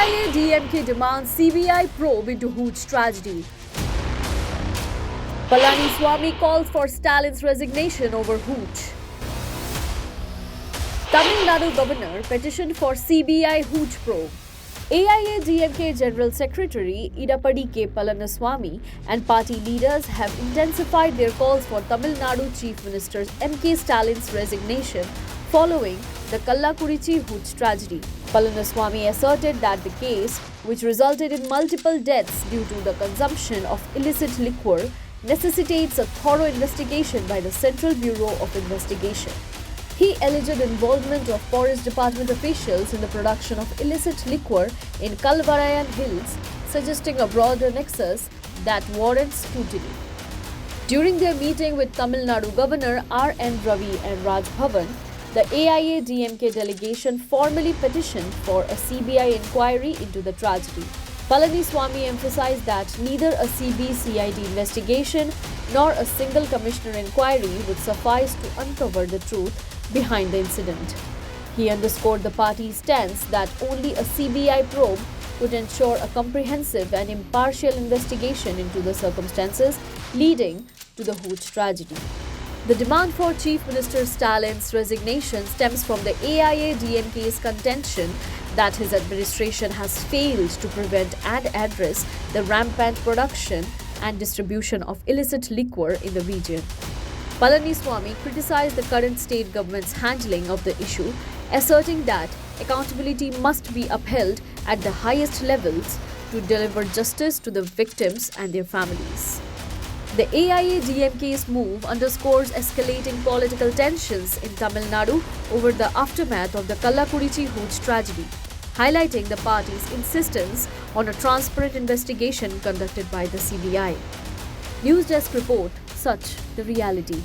AIA-DMK demands CBI probe into Hooch tragedy. Palaniswamy calls for Stalin's resignation over Hooch. Tamil Nadu governor petitioned for CBI Hooch probe. AIA-DMK General Secretary Idapadi K. Palaniswamy and party leaders have intensified their calls for Tamil Nadu Chief Minister M.K. Stalin's resignation following the Kallakurichi Hooch tragedy. Palaniswamy asserted that the case, which resulted in multiple deaths due to the consumption of illicit liquor, necessitates a thorough investigation by the Central Bureau of Investigation. He alleged involvement of Forest Department officials in the production of illicit liquor in Kalvarayan Hills, suggesting a broader nexus that warrants scrutiny. During their meeting with Tamil Nadu Governor R.N. Ravi and Raj Bhavan, the AIA-DMK delegation formally petitioned for a CBI inquiry into the tragedy. Palaniswamy emphasized that neither a CBI-CID investigation nor a single commissioner inquiry would suffice to uncover the truth behind the incident. He underscored the party's stance that only a CBI probe would ensure a comprehensive and impartial investigation into the circumstances leading to the Hooch tragedy. The demand for Chief Minister Stalin's resignation stems from the AIA-DMK's contention that his administration has failed to prevent and address the rampant production and distribution of illicit liquor in the region. Palaniswamy criticized the current state government's handling of the issue, asserting that accountability must be upheld at the highest levels to deliver justice to the victims and their families. The AIA-DMK's move underscores escalating political tensions in Tamil Nadu over the aftermath of the Kallakurichi Hooch tragedy, highlighting the party's insistence on a transparent investigation conducted by the CBI. News Desk report, such the reality.